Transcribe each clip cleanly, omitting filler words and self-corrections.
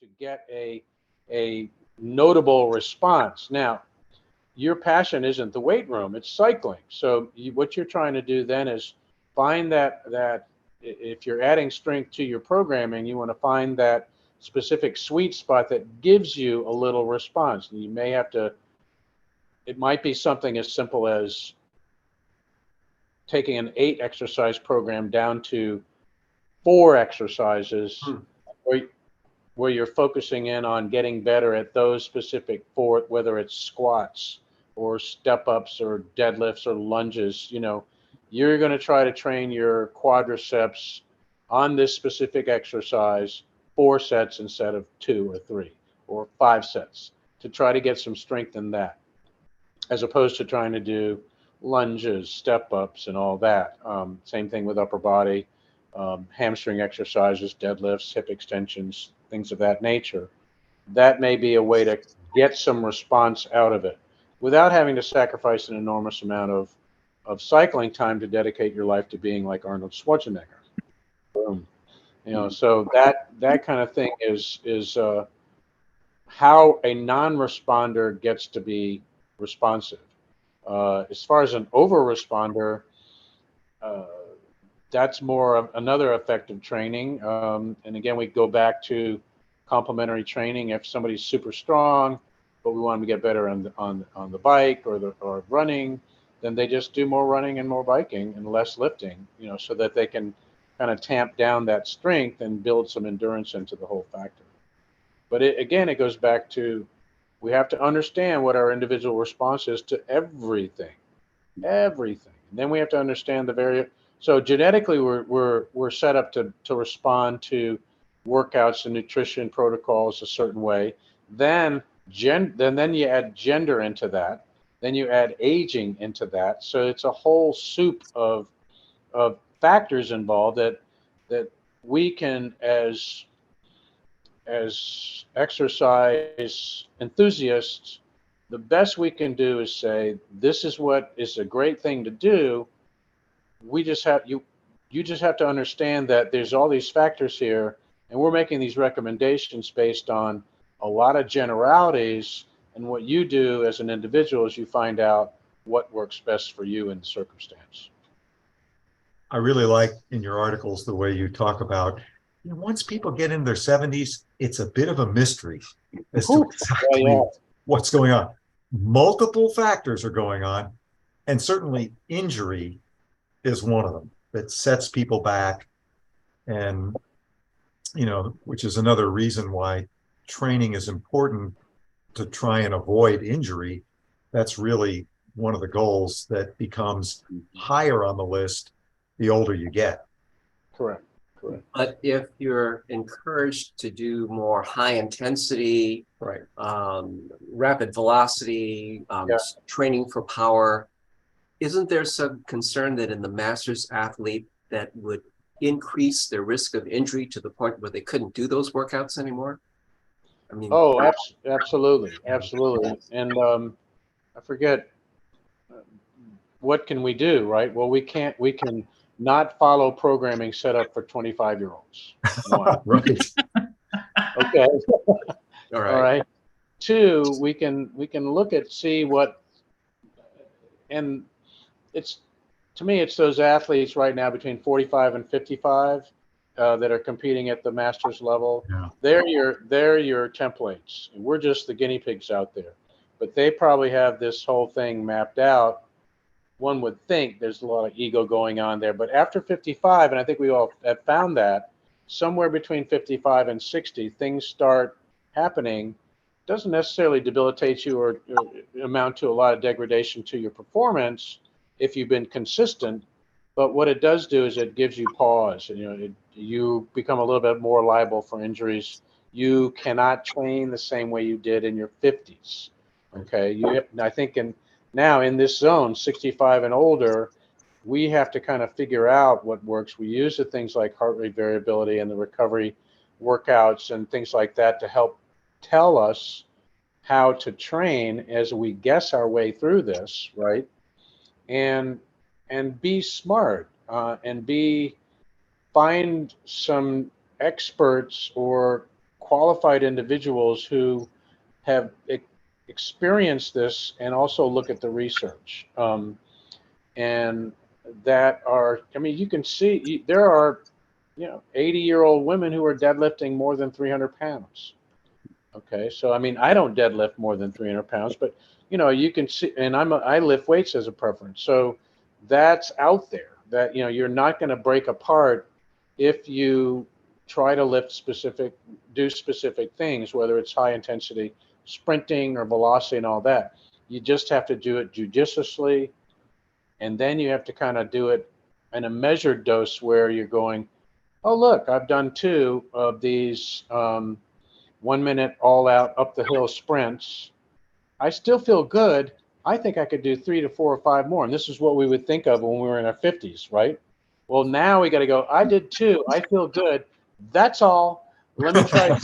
to get a notable response. Now, your passion isn't the weight room, it's cycling. So what you're trying to do then is find that if you're adding strength to your programming, you want to find that specific sweet spot that gives you a little response. And you may have to, it might be something as simple as taking an 8 exercise program down to 4 exercises, where, where you're focusing in on getting better at those specific 4, whether it's squats or step ups or deadlifts or lunges. You're going to try to train your quadriceps on this specific exercise 4 sets instead of 2 or 3 or 5 sets to try to get some strength in that, as opposed to trying to do lunges, step ups, and all that. Same thing with upper body, hamstring exercises, deadlifts, hip extensions, things of that nature. That may be a way to get some response out of it without having to sacrifice an enormous amount of cycling time to dedicate your life to being like Arnold Schwarzenegger. Boom. So that kind of thing is how a non-responder gets to be responsive. As far as an over-responder, uh, that's more of another effective training. And again, we go back to complementary training. If somebody's super strong, but we want them to get better on the bike or running, then they just do more running and more biking and less lifting, so that they can kind of tamp down that strength and build some endurance into the whole factor. But again, it goes back to, we have to understand what our individual response is to everything. And then we have to understand so genetically we're set up to respond to workouts and nutrition protocols a certain way. Then then you add gender into that. Then you add aging into that. So it's a whole soup of factors involved that we can, as exercise enthusiasts, the best we can do is say, this is what is a great thing to do. We just have you just have to understand that there's all these factors here, and we're making these recommendations based on a lot of generalities. And what you do as an individual is you find out what works best for you in the circumstance. I really like in your articles the way you talk about, once people get in their 70s, it's a bit of a mystery as to exactly what's going on. Multiple factors are going on, and certainly injury is one of them that sets people back. And, which is another reason why training is important, to try and avoid injury. That's really one of the goals that becomes higher on the list the older you get. Correct. But if you're encouraged to do more high intensity, Right. Rapid velocity, training for power, isn't there some concern that in the masters athlete that would increase their risk of injury to the point where they couldn't do those workouts anymore? I mean, Absolutely. And I forget, what can we do, right? Well, we can not follow programming set up for 25-year-olds. One. Right. Okay. all right. All right. 2, we can look at, see what, and it's, to me, it's those athletes right now between 45 and 55 that are competing at the masters level. Yeah. They're your templates, and we're just the guinea pigs out there. But they probably have this whole thing mapped out. One would think there's a lot of ego going on there, but after 55, and I think we all have found that somewhere between 55 and 60, things start happening. Doesn't necessarily debilitate you or amount to a lot of degradation to your performance if you've been consistent. But what it does do is it gives you pause, and you become a little bit more liable for injuries. You cannot train the same way you did in your 50s. Okay, I think now in this zone, 65 and older, we have to kind of figure out what works. We use the things like heart rate variability and the recovery workouts and things like that to help tell us how to train as we guess our way through this, right? And be smart, and find some experts or qualified individuals who have experienced this and also look at the research. And that are, I mean, you can see there are, 80-year-old women who are deadlifting more than 300 pounds. Okay. So, I mean, I don't deadlift more than 300 pounds, but, you can see, and I lift weights as a preference. So that's out there that, you're not going to break apart if you try to do specific things, whether it's high intensity sprinting or velocity and all that. You just have to do it judiciously. And then you have to kind of do it in a measured dose where you're going, oh, look, I've done 2 of these 1 minute all out up the hill sprints. I still feel good. I think I could do 3 to 4 or 5 more. And this is what we would think of when we were in our 50s, right? Well, now we got to go, I did 2. I feel good. That's all. Let me try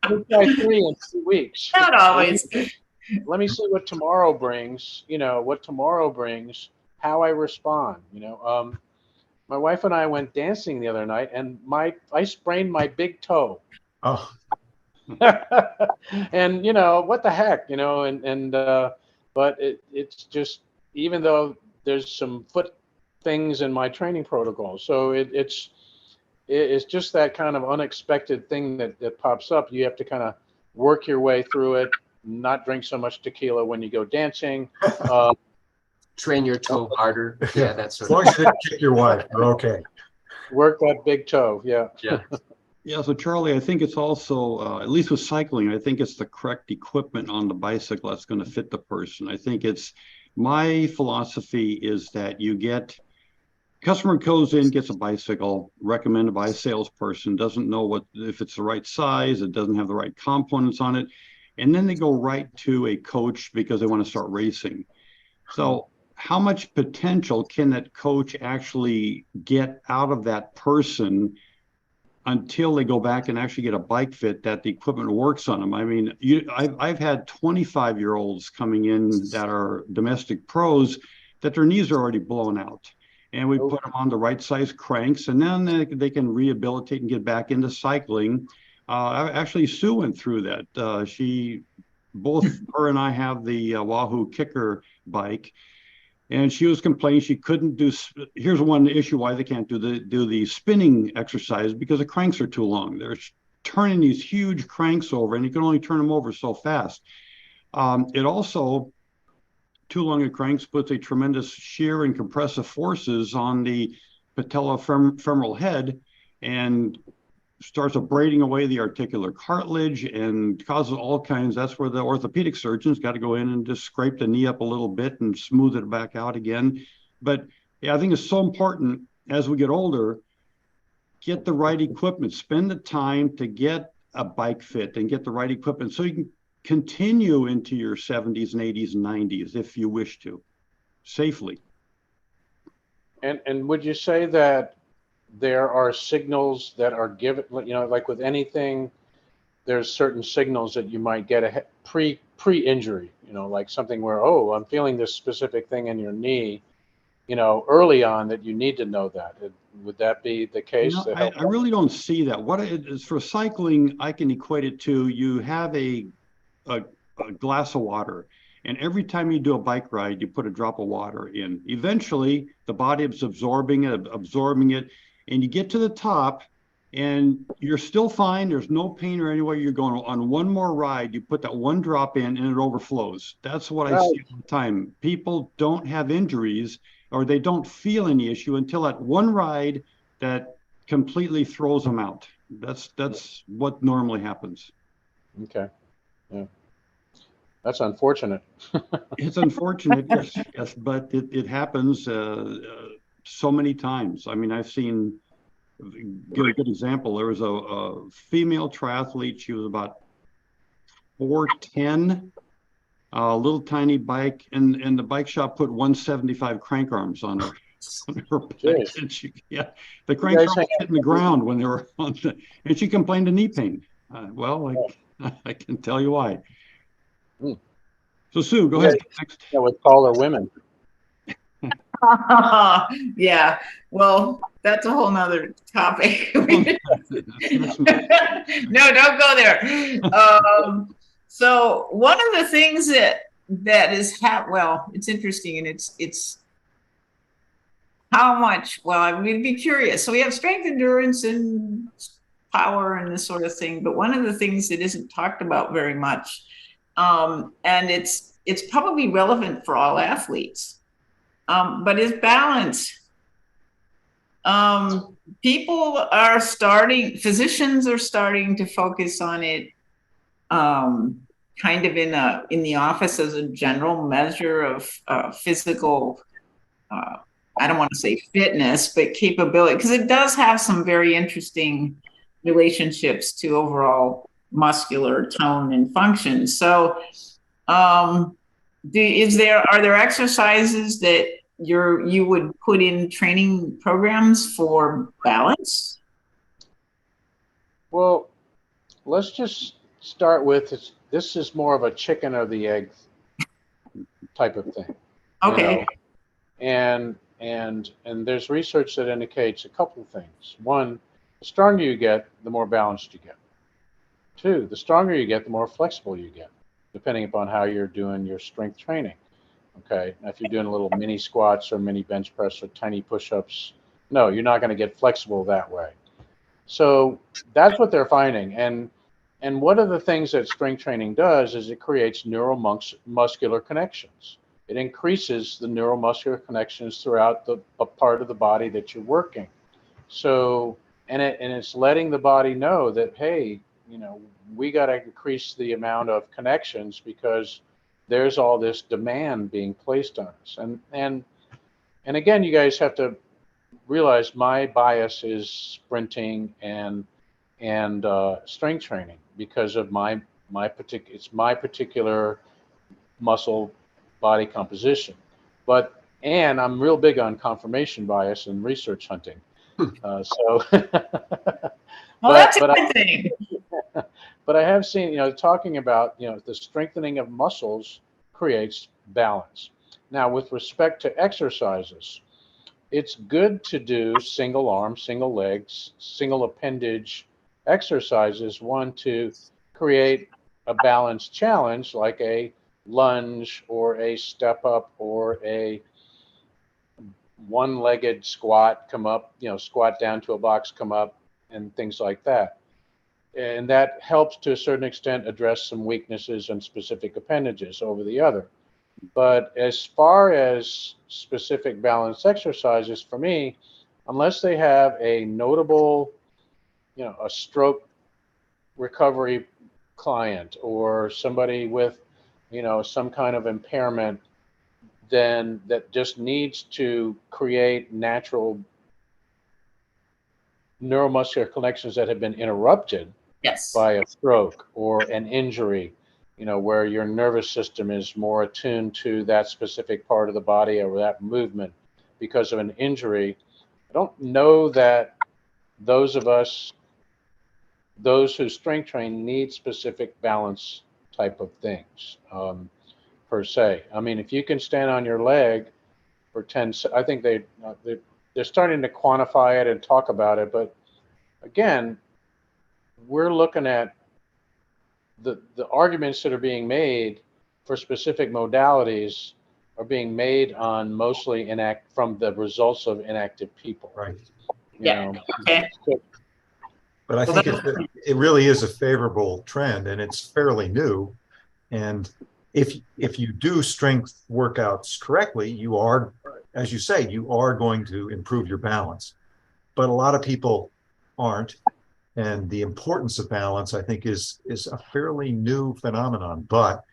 3 in 2 weeks. Not always. Let me see what tomorrow brings, how I respond. My wife and I went dancing the other night, and I sprained my big toe. Oh, And what the heck, but it's just, even though there's some foot things in my training protocol, so it's just that kind of unexpected thing that pops up. You have to kind of work your way through it, not drink so much tequila when you go dancing. Train your toe harder. Yeah, that's as long as you didn't kick your wife, you're okay. Work that big toe. Yeah. Yeah. Yeah, so Charlie, I think it's also, at least with cycling, I think it's the correct equipment on the bicycle that's going to fit the person. I think my philosophy is that customer goes in, gets a bicycle recommended by a salesperson, doesn't know if it's the right size, it doesn't have the right components on it. And then they go right to a coach because they want to start racing. So how much potential can that coach actually get out of that person until they go back and actually get a bike fit that the equipment works on them? I mean, I've had 25-year-olds coming in that are domestic pros that their knees are already blown out. And we put them on the right size cranks, and then they can rehabilitate and get back into cycling. Actually, Sue went through that. Both her and I have the Wahoo Kicker bike. And she was complaining she couldn't do. Here's one issue why they can't do the spinning exercise, because the cranks are too long. They're turning these huge cranks over, and you can only turn them over so fast. It also, too long of cranks puts a tremendous shear and compressive forces on the patellofemoral head, and starts abrading away the articular cartilage and causes all kinds. That's where the orthopedic surgeons got to go in and just scrape the knee up a little bit and smooth it back out again. But yeah, I think it's so important as we get older, get the right equipment, spend the time to get a bike fit and get the right equipment so you can continue into your 70s and 80s and 90s if you wish to, safely. And would you say that there are signals that are given, like with anything, there's certain signals that you might get pre-injury, like something where, oh, I'm feeling this specific thing in your knee, early on, that you need to know that. Would that be the case? I really don't see that. What it is for cycling, I can equate it to, you have a glass of water, and every time you do a bike ride, you put a drop of water in. Eventually, the body is absorbing it, and you get to the top, and you're still fine. There's no pain or anywhere you're going. On one more ride, you put that one drop in, and it overflows. That's what I see all the time. People don't have injuries, or they don't feel any issue until that one ride that completely throws them out. That's what normally happens. Okay. Yeah. That's unfortunate. It's unfortunate, yes, but it happens so many times. I mean, I've seen, give a good example. There was a female triathlete. She was about 4'10", a little tiny bike, and the bike shop put 175 crank arms on her. Bike. And the crank arms were hitting the ground when they were on and she complained of knee pain. I can tell you why. So Sue, go ahead. Next. Yeah, with taller women. Yeah, well, that's a whole nother topic. No, don't go there. So one of the things that is well, it's interesting, and it's how much. Well, I'm going to be curious. So we have strength, endurance, and power, and this sort of thing. But one of the things that isn't talked about very much, and it's probably relevant for all athletes, but is balance. Physicians are starting to focus on it, kind of in the office as a general measure of physical, I don't want to say fitness, but capability, because it does have some very interesting relationships to overall muscular tone and function. So, are there exercises that you would put in training programs for balance? Well, let's just start with this is more of a chicken or the egg type of thing. Okay. And there's research that indicates a couple of things. One, the stronger you get, the more balanced you get. Two, the stronger you get, the more flexible you get, depending upon how you're doing your strength training. Okay, now if you're doing little mini squats or mini bench press or tiny push-ups, no, you're not going to get flexible that way. So that's what they're finding. And one of the things that strength training does is it creates neuromuscular connections. It increases the neuromuscular connections throughout the part of the body that you're working. So, and it's letting the body know that, hey, we got to increase the amount of connections because there's all this demand being placed on us. And again, you guys have to realize my bias is sprinting and strength training because of my particular muscle body composition. And I'm real big on confirmation bias and research hunting. Well, that's a good thing. But I have seen, talking about, the strengthening of muscles creates balance. Now, with respect to exercises, it's good to do single arm, single legs, single appendage exercises. One, to create a balanced challenge like a lunge or a step up or a one-legged squat, come up, squat down to a box, come up, and things like that. And that helps to a certain extent address some weaknesses and specific appendages over the other. But as far as specific balance exercises, for me, unless they have a notable, a stroke recovery client or somebody with, some kind of impairment, then that just needs to create natural neuromuscular connections that have been interrupted by a stroke or an injury, where your nervous system is more attuned to that specific part of the body or that movement because of an injury. I don't know that those who strength train need specific balance type of things per se. I mean, if you can stand on your leg for 10, I think they're starting to quantify it and talk about it. But again, we're looking at the arguments that are being made for specific modalities are being made on mostly from the results of inactive people. Right. Okay. But I think it really is a favorable trend, and it's fairly new. And if you do strength workouts correctly, you are, as you say, you are going to improve your balance. But a lot of people aren't. And the importance of balance, I think, is a fairly new phenomenon. But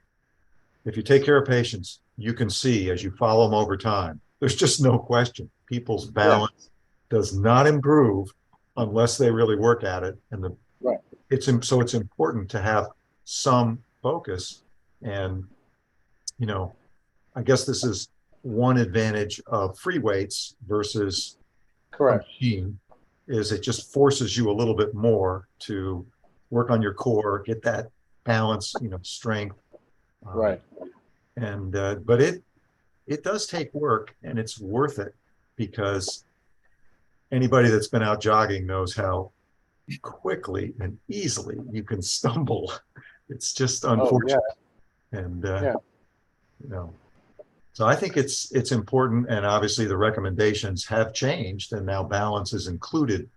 if you take care of patients, you can see as you follow them over time, there's just no question. People's balance does not improve unless they really work at it. And it's important to have some focus. And, I guess this is one advantage of free weights versus a machine. Is it just forces you a little bit more to work on your core, get that balance, strength. Right. And, but it does take work, and it's worth it because anybody that's been out jogging knows how quickly and easily you can stumble. It's just unfortunate. And you know, so I think it's important, and obviously the recommendations have changed, and now balance is included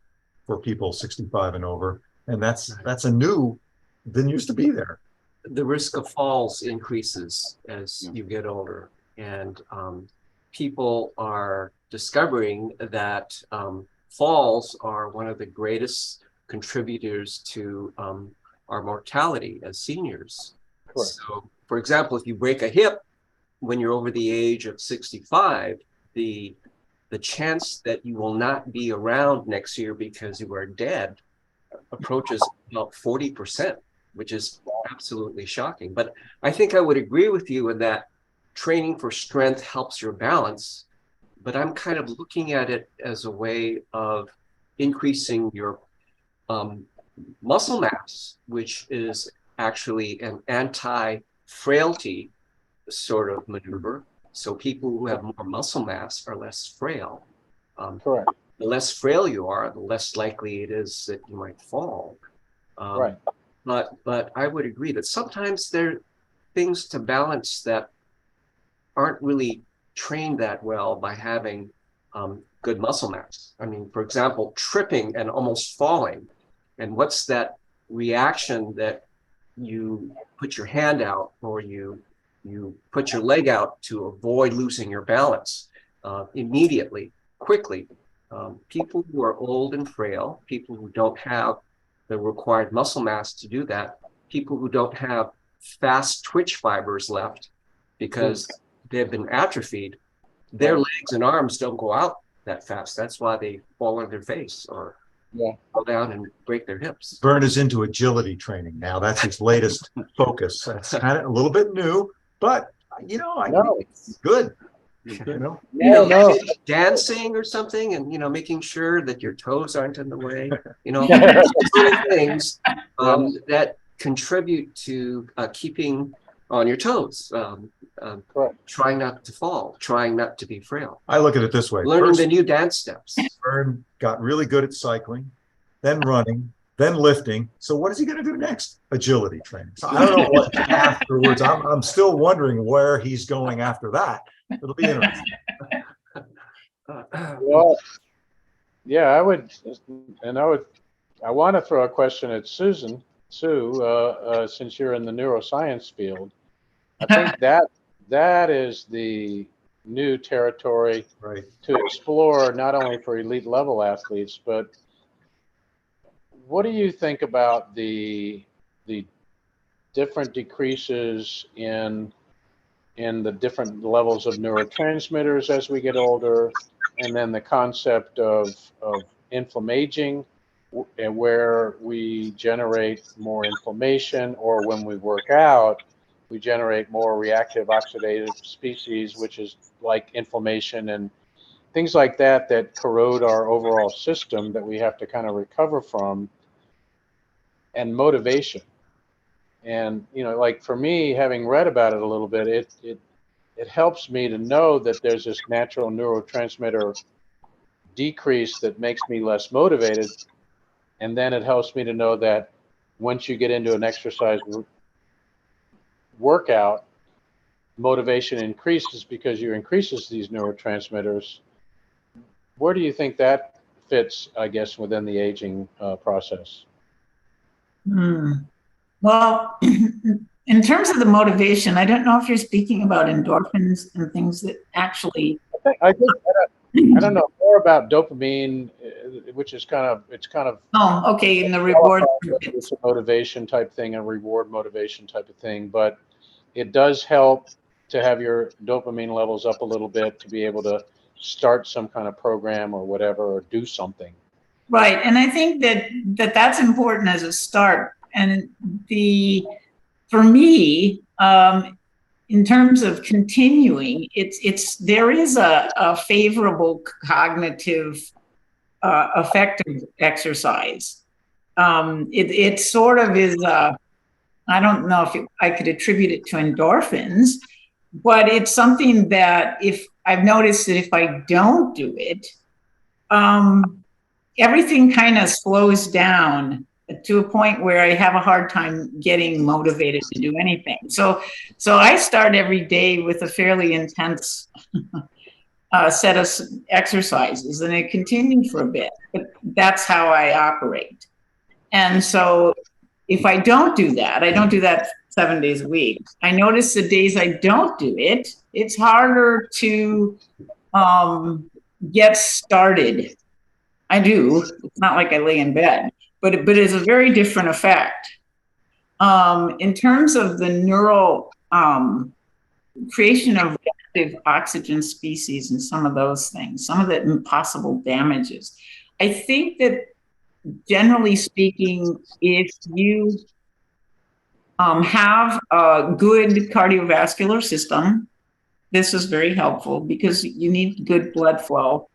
for people 65 and over, and that's a new, didn't used to be there. The risk of falls increases as you get older, and people are discovering that falls are one of the greatest contributors to our mortality as seniors. Correct. So, for example, if you break a hip when you're over the age of 65, the chance that you will not be around next year because you are dead approaches about 40%, which is absolutely shocking. But I think I would agree with you in that training for strength helps your balance, but I'm kind of looking at it as a way of increasing your muscle mass, which is actually an anti-frailty sort of maneuver. So people who have more muscle mass are less frail. Correct. The less frail you are, the less likely it is that you might fall. Right. But I would agree that sometimes there are things to balance that aren't really trained that well by having good muscle mass. I mean, for example, tripping and almost falling. And what's that reaction that you put your hand out or you put your leg out to avoid losing your balance immediately, quickly. People who are old and frail, people who don't have the required muscle mass to do that, people who don't have fast twitch fibers left because they've been atrophied, their legs and arms don't go out that fast. That's why they fall on their face or go down and break their hips. Vern is into agility training now. That's his latest focus. That's kind of a little bit new, but you know, I think it's good. You know, dancing or something, and making sure that your toes aren't in the way. Little things that contribute to keeping on your toes. Trying not to fall, trying not to be frail. I look at it this way: learning the new dance steps. Vern got really good at cycling, then running, then lifting. So what is he going to do next? Agility training. So I don't know what afterwards. I'm still wondering where he's going after that. It'll be interesting. Well, yeah, I want to throw a question at Sue, since you're in the neuroscience field. I think that is the new territory to explore, not only for elite level athletes, but what do you think about the different decreases in the different levels of neurotransmitters as we get older, and then the concept of inflammaging, where we generate more inflammation, or when we work out, we generate more reactive oxidative species, which is like inflammation and things like that corrode our overall system that we have to kind of recover from, and motivation. And, like for me, having read about it a little bit, it helps me to know that there's this natural neurotransmitter decrease that makes me less motivated. And then it helps me to know that once you get into an exercise workout, motivation increases because you increases these neurotransmitters. Where do you think that fits, I guess, within the aging process? Well, in terms of the motivation, I don't know if you're speaking about endorphins and things that actually. I don't know more about dopamine, which is kind of. Oh, okay, in the reward. It's a motivation type thing, a reward motivation type of thing, but it does help to have your dopamine levels up a little bit to be able to start some kind of program or whatever, or do something. Right, and I think that's important as a start. And for me, in terms of continuing, there is a favorable cognitive effect of exercise. It sort of is. I don't know if I could attribute it to endorphins, but it's something that if I've noticed that if I don't do it, everything kind of slows down to a point where I have a hard time getting motivated to do anything. So I start every day with a fairly intense set of exercises, and it continues for a bit, but that's how I operate. And so if I don't do that, I don't do that 7 days a week. I notice the days I don't do it, it's harder to get started. I do. It's not like I lay in bed, but it's a very different effect. In terms of the neural creation of active oxygen species and some of those things, some of the possible damages, I think that generally speaking, if you have a good cardiovascular system, this is very helpful because you need good blood flow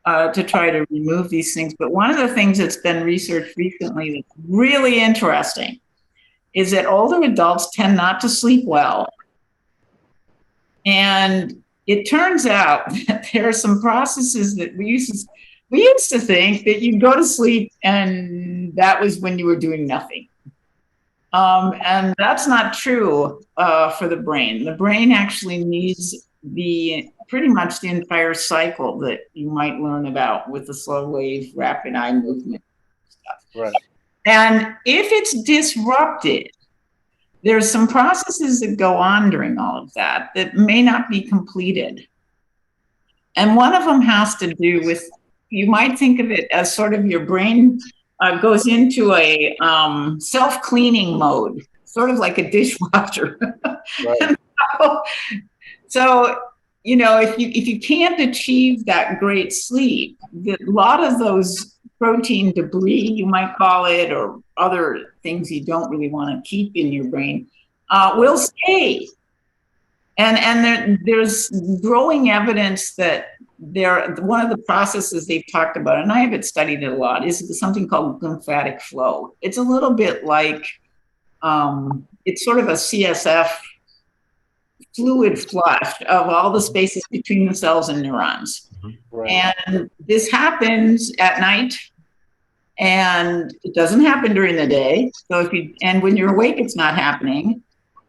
to try to remove these things. But one of the things that's been researched recently that's really interesting is that older adults tend not to sleep well. And it turns out that there are some processes that we used to think that you'd go to sleep and that was when you were doing nothing. And that's not true for the brain. The brain actually needs pretty much the entire cycle that you might learn about with the slow wave, rapid eye movement stuff. Right. And if it's disrupted, there's some processes that go on during all of that that may not be completed. And one of them has to do with, you might think of it as sort of your brain goes into a self-cleaning mode, sort of like a dishwasher. Right. So, you know, if you can't achieve that great sleep, a lot of those protein debris, you might call it, or other things you don't really want to keep in your brain, will stay. And there's growing evidence that one of the processes they've talked about, and I haven't studied it a lot, is something called lymphatic flow. It's a little bit like, it's sort of a CSF fluid flush of all the spaces between the cells and neurons. Right. And this happens at night, and it doesn't happen during the day. So and when you're awake, it's not happening.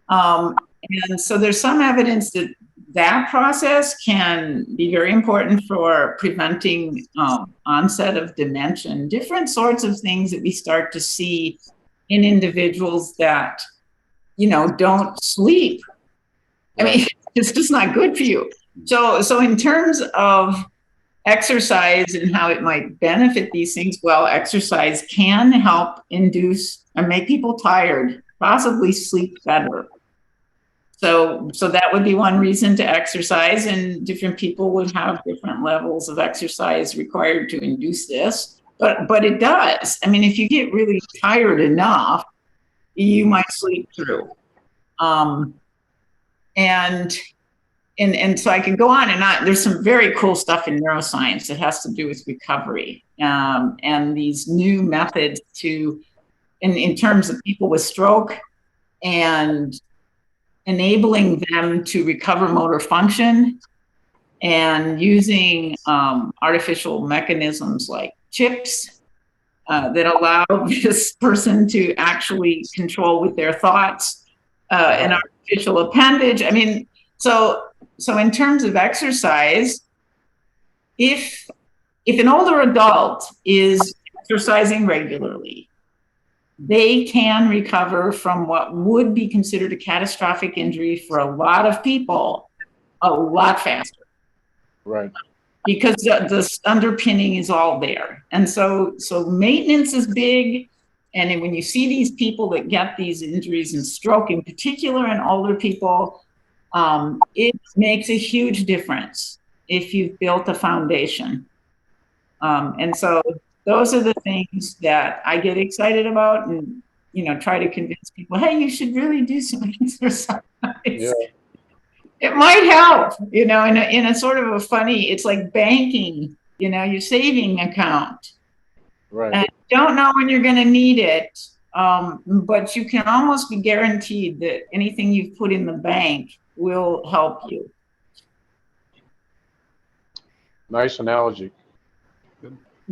And so there's some evidence that that process can be very important for preventing onset of dementia, different sorts of things that we start to see in individuals that, you know, don't sleep. I mean, it's just not good for you. So in terms of exercise and how it might benefit these things, well, exercise can help induce and make people tired, possibly sleep better. So that would be one reason to exercise, and different people would have different levels of exercise required to induce this. But it does. I mean, if you get really tired enough, you might sleep through. And so I can go on and on. There's some very cool stuff in neuroscience that has to do with recovery, and these new methods in terms of people with stroke and enabling them to recover motor function, and using artificial mechanisms like chips that allow this person to actually control with their thoughts, an artificial appendage. I mean, so in terms of exercise, if an older adult is exercising regularly, they can recover from what would be considered a catastrophic injury for a lot of people a lot faster. Right. Because the underpinning is all there. And so maintenance is big. And when you see these people that get these injuries, and stroke in particular in older people, it makes a huge difference if you've built a foundation. And so those are the things that I get excited about, and, you know, try to convince people, hey, you should really do some exercise. Yeah. It might help, you know, in a sort of a funny, it's like banking, you know, your saving account. Right. And you don't know when you're going to need it, but you can almost be guaranteed that anything you've put in the bank will help you. Nice analogy.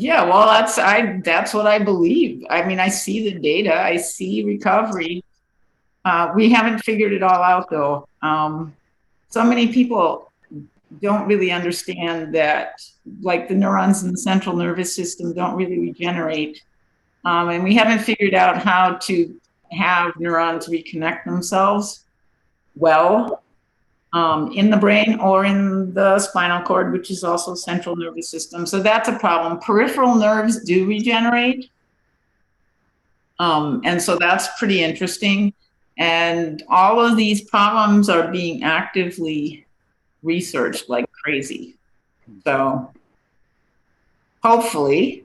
Yeah, well, that's what I believe. I mean, I see the data, I see recovery. We haven't figured it all out though. So many people don't really understand that, like the neurons in the central nervous system don't really regenerate. And we haven't figured out how to have neurons reconnect themselves well, in the brain or in the spinal cord, which is also central nervous system. So that's a problem. Peripheral nerves do regenerate. And so that's pretty interesting. And all of these problems are being actively researched like crazy. So hopefully.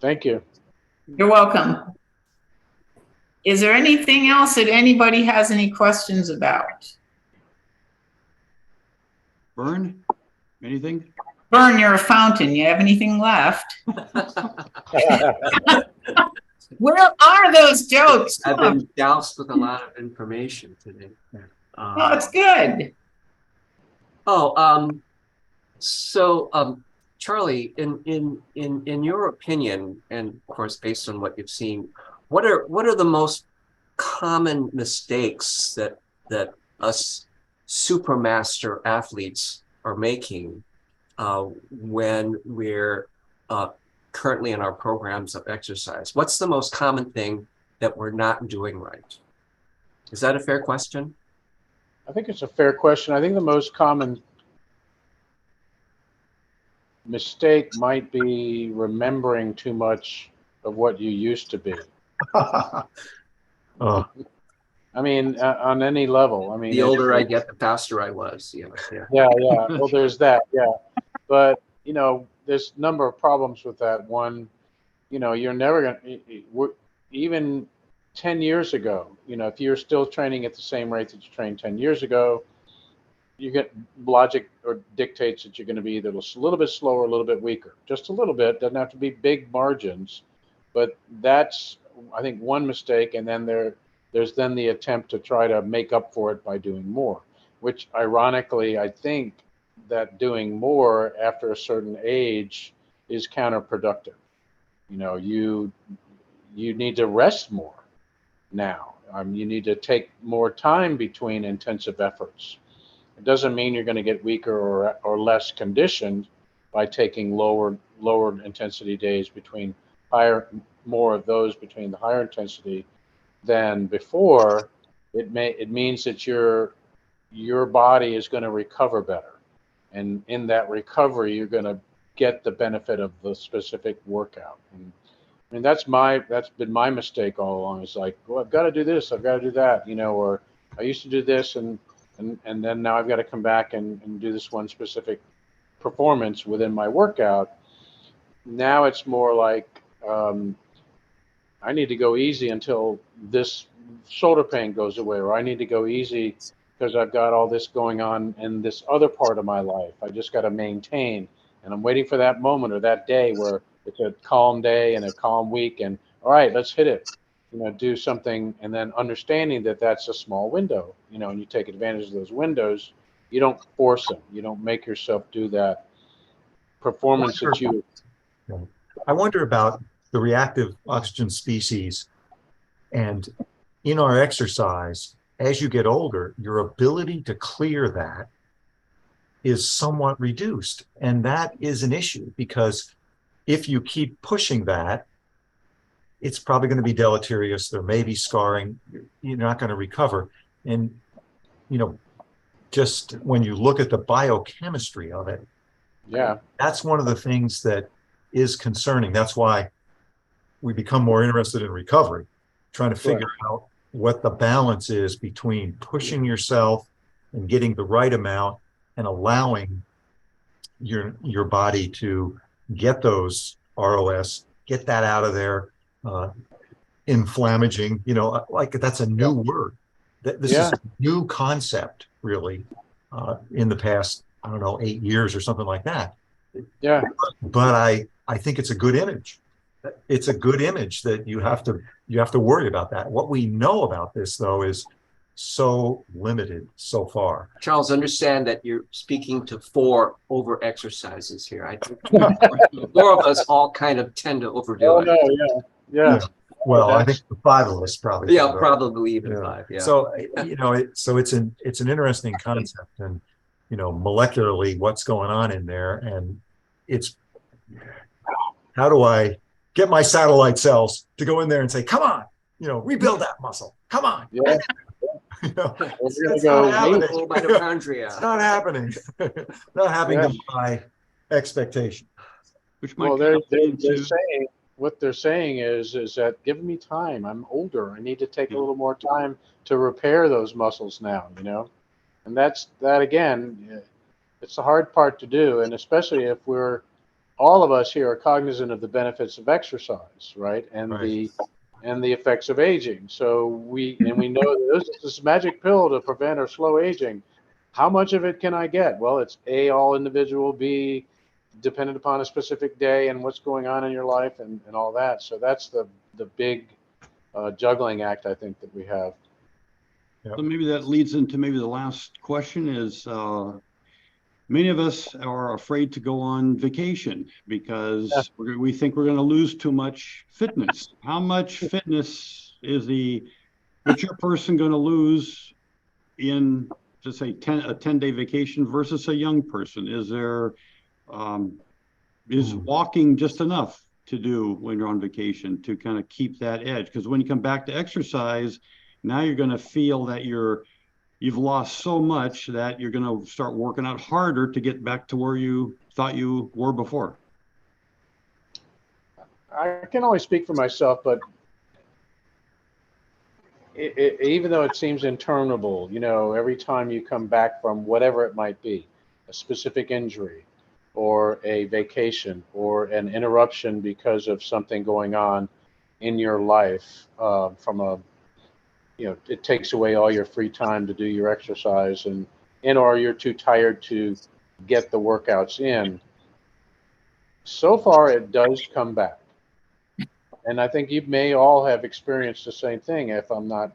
Thank you. You're welcome. Is there anything else that anybody has any questions about? Vern, anything? Vern, you're a fountain. You have anything left? Where are those jokes? I've been doused with a lot of information today. Oh, it's good. Charlie, in your opinion, and of course based on what you've seen, what are the most common mistakes that us supermaster athletes are making when we're currently in our programs of exercise? What's the most common thing that we're not doing right? Is that a fair question? I think it's a fair question. I think the most common mistake might be remembering too much of what you used to be. Oh, I mean, on any level. I mean, The older I get, the faster I was. Yeah. yeah. Well, there's that. Yeah, but there's a number of problems with that. One, you're never gonna even 10 years ago. If you're still training at the same rate that you trained 10 years ago, you get logic or dictates that you're going to be either a little bit slower, a little bit weaker, just a little bit. Doesn't have to be big margins, but that's, I think, one mistake. And then there's then the attempt to try to make up for it by doing more, which ironically, I think that doing more after a certain age is counterproductive. You need to rest more now. You need to take more time between intensive efforts. It doesn't mean you're going to get weaker or less conditioned by taking lower intensity days between more of those between the higher intensity than before. It means that your body is going to recover better, and in that recovery you're going to get the benefit of the specific workout. And I mean, that's been my mistake all along. It's like, well, I've got to do this, I've got to do that, or I used to do this, and then now I've got to come back and do this one specific performance within my workout. Now it's more like I need to go easy until this shoulder pain goes away, or I need to go easy because I've got all this going on in this other part of my life. I just got to maintain, and I'm waiting for that moment or that day where it's a calm day and a calm week, and all right, let's hit it. Do something, and then understanding that that's a small window, and you take advantage of those windows. You don't force them. You don't make yourself do that performance that you. I wonder about the reactive oxygen species, and in our exercise, as you get older, your ability to clear that is somewhat reduced. And that is an issue, because if you keep pushing that, it's probably going to be deleterious. There may be scarring. You're not going to recover. And, just when you look at the biochemistry of it, yeah, that's one of the things that is concerning. That's why we become more interested in recovery, trying to figure out what the balance is between pushing yourself and getting the right amount and allowing your body to get those ROS, get that out of there. Inflammaging, like that's a new word. This is a new concept, really, in the past, 8 years or something like that. Yeah. But I think it's a good image. It's a good image that you have to worry about that. What we know about this, though, is so limited so far. Charles, understand that you're speaking to 4 over exercises here. I think 4 of us all kind of tend to overdo Oh it. no, yeah. Well, I think the 5 of us probably. Yeah, probably even 5. Yeah. So, so it's an interesting concept, and, molecularly what's going on in there, and it's, how do I get my satellite cells to go in there and say, come on, rebuild that muscle. Come on. Yeah. It's not happening. Mitochondria. It's not happening. Not happening to my expectation. Which might Well, they're saying, what they're saying is that give me time. I'm older. I need to take a little more time to repair those muscles now, and that again, it's the hard part to do. And especially if all of us here are cognizant of the benefits of exercise, right? And the effects of aging. So we know that there's this magic pill to prevent or slow aging. How much of it can I get? Well, it's A, all individual, B, dependent upon a specific day and what's going on in your life and all that. So that's the big juggling act, I think, that we have. So maybe that leads into maybe the last question is, many of us are afraid to go on vacation because we think we're going to lose too much fitness. How much fitness is the mature person going to lose in, just say, a 10-day vacation versus a young person? Is there, is walking just enough to do when you're on vacation to kind of keep that edge? Because when you come back to exercise, now you're going to feel that you've lost so much that you're going to start working out harder to get back to where you thought you were before. I can only speak for myself, but even though it seems interminable, every time you come back from whatever it might be, a specific injury or a vacation or an interruption because of something going on in your life, it takes away all your free time to do your exercise or you're too tired to get the workouts in. So far, it does come back. And I think you may all have experienced the same thing, if I'm not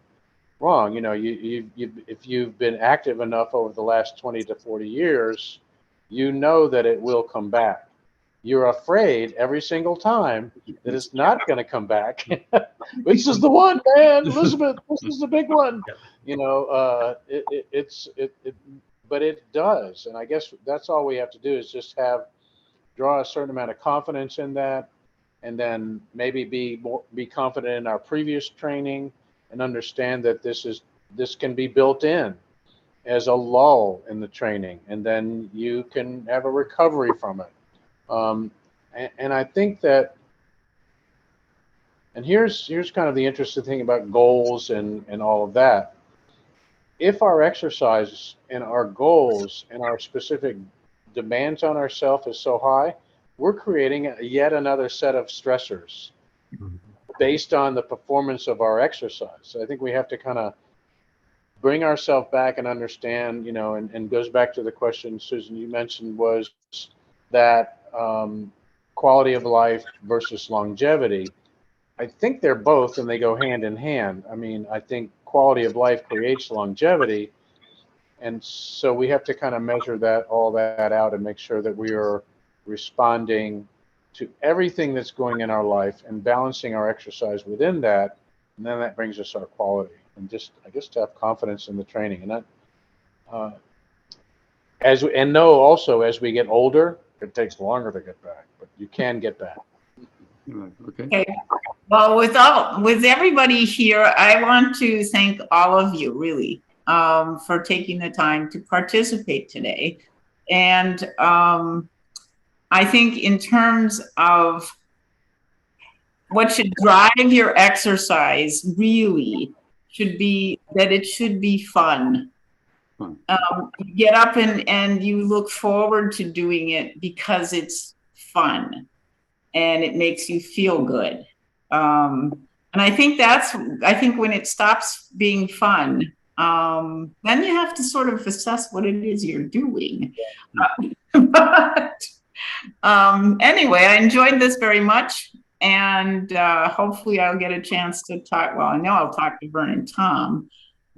wrong. If you've been active enough over the last 20 to 40 years, you know that it will come back. You're afraid every single time that it's not going to come back. This is the one, man, Elizabeth. This is the big one. But it does, and I guess that's all we have to do is just draw a certain amount of confidence in that, and then maybe be confident in our previous training, and understand that this can be built in as a lull in the training, and then you can have a recovery from it. And I think that, and here's kind of the interesting thing about goals and all of that. If our exercise and our goals and our specific demands on ourselves is so high, we're creating yet another set of stressors based on the performance of our exercise. So I think we have to kind of bring ourselves back and understand, and goes back to the question, Susan, you mentioned, was that quality of life versus longevity. I think they're both, and they go hand in hand. I mean, I think quality of life creates longevity, and so we have to kind of measure all that out and make sure that we are responding to everything that's going in our life and balancing our exercise within that, and then that brings us our quality, and I guess to have confidence in the training. And that also as we get older, it takes longer to get back, but you can get back. Okay. Well, with everybody here, I want to thank all of you really for taking the time to participate today. And I think in terms of what should drive your exercise really should be that it should be fun. You get up and you look forward to doing it because it's fun and it makes you feel good. And I think when it stops being fun, then you have to sort of assess what it is you're doing. But anyway, I enjoyed this very much, and hopefully I'll get a chance to talk. Well, I know I'll talk to Vern and Tom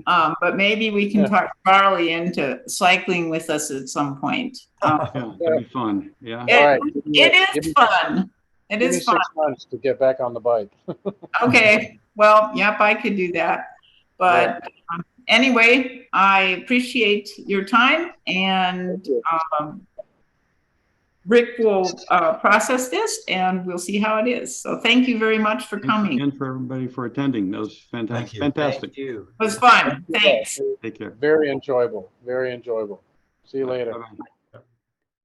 But maybe we can talk Charlie into cycling with us at some point. Yeah, that'd be fun. Yeah. All right. It is fun. It Give me is fun. 6 months to get back on the bike. Okay. Well, yep, I could do that. But anyway, I appreciate your time, and Rick will process this, and we'll see how it is. So thank you very much for coming. And for everybody for attending. That was fantastic. you. Fantastic. Thank you. It was fun. Thanks. Take care. Very enjoyable. Very enjoyable. See you later. Bye-bye.